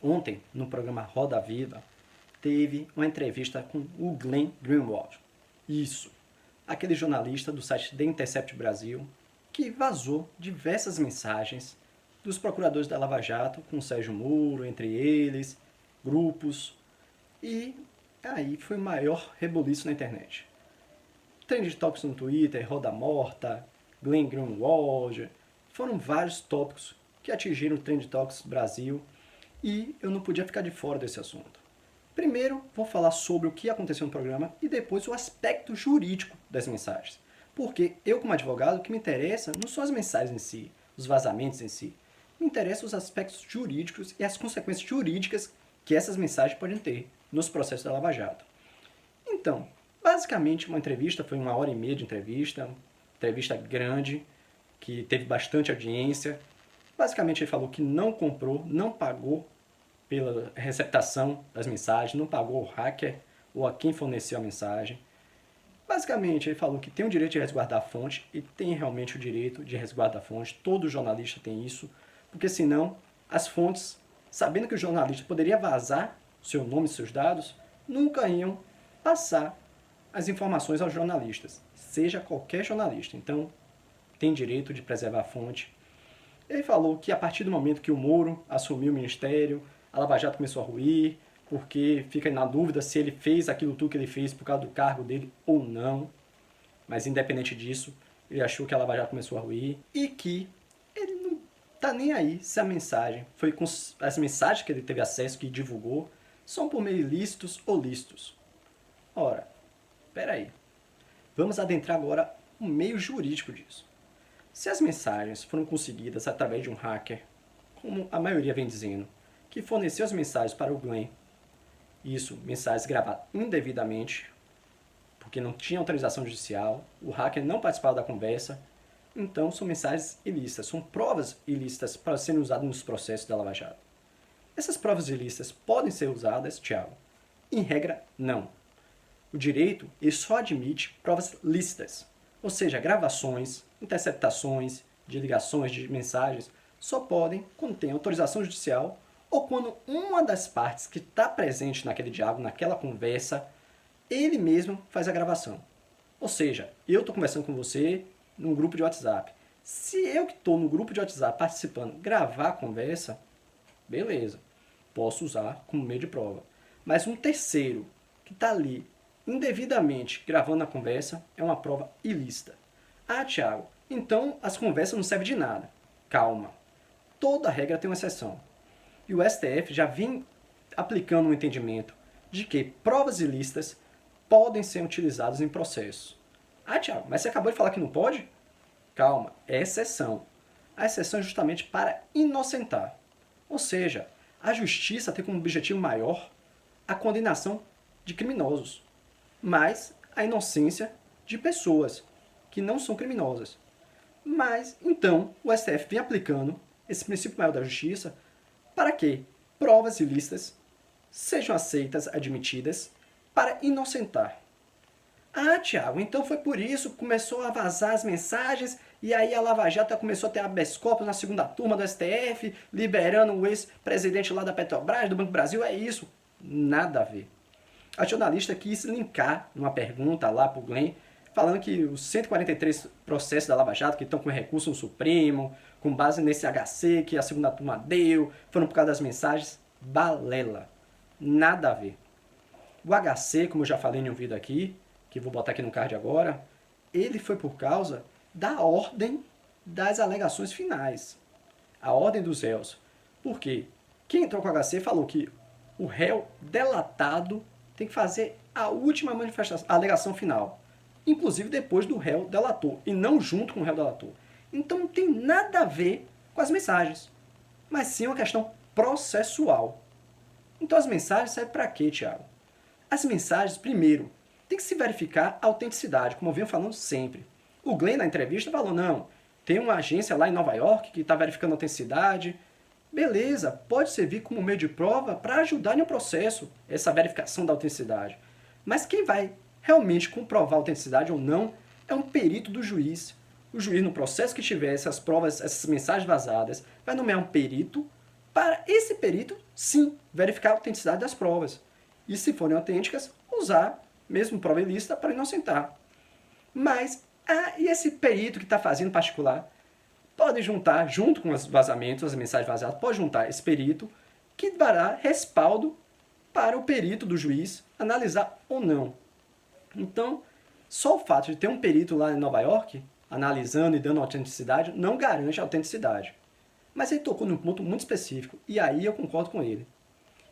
Ontem, no programa Roda Viva, teve uma entrevista com o Glenn Greenwald. Isso, aquele jornalista do site The Intercept Brasil, que vazou diversas mensagens dos procuradores da Lava Jato com o Sérgio Moro, entre eles, grupos, e aí foi o maior rebuliço na internet. Trend Topics no Twitter, Roda Morta, Glenn Greenwald, foram vários tópicos que atingiram o Trend Topics Brasil e eu não podia ficar de fora desse assunto. Primeiro, vou falar sobre o que aconteceu no programa e depois o aspecto jurídico das mensagens. Porque eu, como advogado, o que me interessa não são as mensagens em si, os vazamentos em si. Me interessam os aspectos jurídicos e as consequências jurídicas que essas mensagens podem ter nos processos da Lava Jato. Então, basicamente, uma entrevista, foi 1h30 de entrevista grande, que teve bastante audiência. Basicamente, ele falou que não comprou, não pagou pela receptação das mensagens, não pagou o hacker ou a quem forneceu a mensagem. Basicamente, ele falou que tem o direito de resguardar a fonte e tem realmente o direito de resguardar a fonte. Todo jornalista tem isso, porque senão as fontes, sabendo que o jornalista poderia vazar seu nome e seus dados, nunca iam passar as informações aos jornalistas, seja qualquer jornalista. Então, tem direito de preservar a fonte. Ele falou que a partir do momento que o Moro assumiu o ministério, a Lava Jato começou a ruir, porque fica na dúvida se ele fez aquilo tudo que ele fez por causa do cargo dele ou não. Mas independente disso, ele achou que a Lava Jato começou a ruir e que ele não tá nem aí se a mensagem foi com as mensagens que ele teve acesso, que divulgou, são por meio ilícitos ou lícitos. Ora, peraí. Vamos adentrar agora o meio jurídico disso. Se as mensagens foram conseguidas através de um hacker, como a maioria vem dizendo, que forneceu as mensagens para o Glenn, isso, mensagens gravadas indevidamente, porque não tinha autorização judicial, o hacker não participava da conversa, então são mensagens ilícitas, são provas ilícitas para serem usadas nos processos da Lava Jato. Essas provas ilícitas podem ser usadas, Thiago? Em regra, não. O direito ele só admite provas lícitas, ou seja, gravações, interceptações de ligações, de mensagens, só podem quando tem autorização judicial ou quando uma das partes que está presente naquele diálogo, naquela conversa, ele mesmo faz a gravação. Ou seja, eu estou conversando com você num grupo de WhatsApp. Se eu que estou no grupo de WhatsApp participando gravar a conversa, beleza, posso usar como meio de prova. Mas um terceiro que está ali indevidamente gravando a conversa é uma prova ilícita. Ah, Thiago, então as conversas não servem de nada. Calma. Toda regra tem uma exceção. E o STF já vem aplicando um entendimento de que provas ilícitas podem ser utilizadas em processos. Ah, Thiago, mas você acabou de falar que não pode? Calma, é exceção. A exceção é justamente para inocentar. Ou seja, a justiça tem como objetivo maior a condenação de criminosos, mas a inocência de pessoas que não são criminosas. Mas, então, o STF vem aplicando esse princípio maior da justiça para que provas ilícitas sejam aceitas, admitidas, para inocentar. Ah, Thiago, então foi por isso que começou a vazar as mensagens e aí a Lava Jato começou a ter habeas corpus na segunda turma do STF, liberando o ex-presidente lá da Petrobras, do Banco do Brasil, é isso. Nada a ver. A jornalista quis linkar numa pergunta lá para o Glenn, falando que os 143 processos da Lava Jato que estão com recurso no Supremo, com base nesse HC que a segunda turma deu, foram por causa das mensagens, balela. Nada a ver. O HC, como eu já falei em um vídeo aqui, que vou botar aqui no card agora, ele foi por causa da ordem das alegações finais. A ordem dos réus. Por quê? Quem entrou com o HC falou que o réu delatado tem que fazer a última manifestação, a alegação final. Inclusive depois do réu delator, e não junto com o réu delator. Então não tem nada a ver com as mensagens, mas sim uma questão processual. Então as mensagens servem para quê, Thiago? As mensagens, primeiro, tem que se verificar a autenticidade, como eu venho falando sempre. O Glenn, na entrevista, falou, não, tem uma agência lá em Nova York que está verificando a autenticidade. Beleza, pode servir como meio de prova para ajudar no processo, essa verificação da autenticidade. Mas quem vai realmente comprovar a autenticidade ou não é um perito do juiz. O juiz, no processo que tiver essas provas, essas mensagens vazadas, vai nomear um perito para esse perito sim, verificar a autenticidade das provas. E se forem autênticas, usar mesmo prova ilícita para inocentar. Mas, e esse perito que está fazendo particular pode juntar, junto com os vazamentos, as mensagens vazadas, pode juntar esse perito que dará respaldo para o perito do juiz analisar ou não. Então, só o fato de ter um perito lá em Nova York analisando e dando autenticidade não garante a autenticidade. Mas ele tocou num ponto muito específico, e aí eu concordo com ele.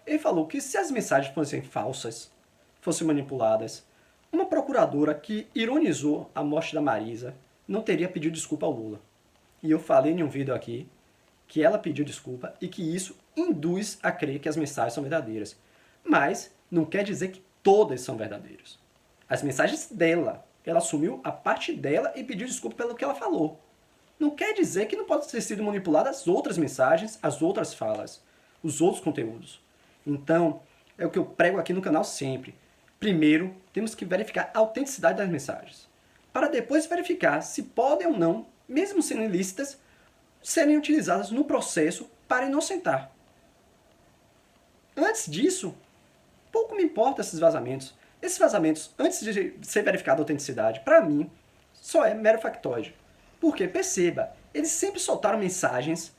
Ele falou que se as mensagens fossem falsas, fossem manipuladas, uma procuradora que ironizou a morte da Marisa não teria pedido desculpa ao Lula. E eu falei em um vídeo aqui que ela pediu desculpa e que isso induz a crer que as mensagens são verdadeiras. Mas não quer dizer que todas são verdadeiras. As mensagens dela, ela assumiu a parte dela e pediu desculpa pelo que ela falou. Não quer dizer que não pode ter sido manipuladas as outras mensagens, as outras falas, os outros conteúdos. Então, é o que eu prego aqui no canal sempre. Primeiro, temos que verificar a autenticidade das mensagens, para depois verificar se podem ou não, mesmo sendo ilícitas, serem utilizadas no processo para inocentar. Antes disso, pouco me importa esses vazamentos. Esses vazamentos, antes de ser verificada a autenticidade, para mim, só é mero factoide. Porque, perceba, eles sempre soltaram mensagens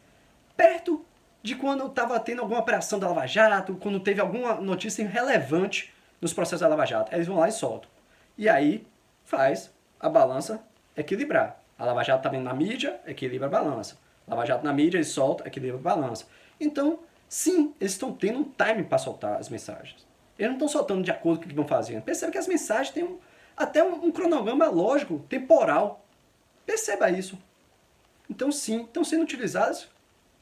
perto de quando estava tendo alguma operação da Lava Jato, quando teve alguma notícia relevante nos processos da Lava Jato. Eles vão lá e soltam. E aí faz a balança equilibrar. A Lava Jato está vendo na mídia, equilibra a balança. A Lava Jato na mídia, eles soltam, equilibra a balança. Então, sim, eles estão tendo um time para soltar as mensagens. Eles não estão soltando de acordo com o que vão fazendo. Perceba que as mensagens têm até um cronograma lógico, temporal. Perceba isso. Então, sim, estão sendo utilizadas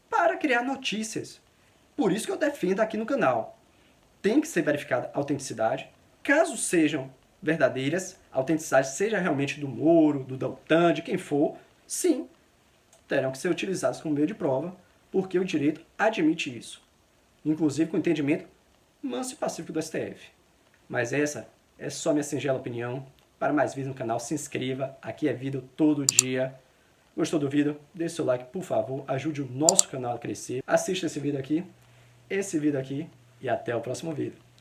para criar notícias. Por isso que eu defendo aqui no canal. Tem que ser verificada a autenticidade. Caso sejam verdadeiras, a autenticidade seja realmente do Moro, do Deltan, de quem for, sim, terão que ser utilizadas como meio de prova, porque o direito admite isso. Inclusive com entendimento manso e pacífico do STF. Mas essa é só minha singela opinião. Para mais vídeos no canal, se inscreva. Aqui é vídeo todo dia. Gostou do vídeo? Deixe seu like, por favor. Ajude o nosso canal a crescer. Assista esse vídeo aqui e até o próximo vídeo.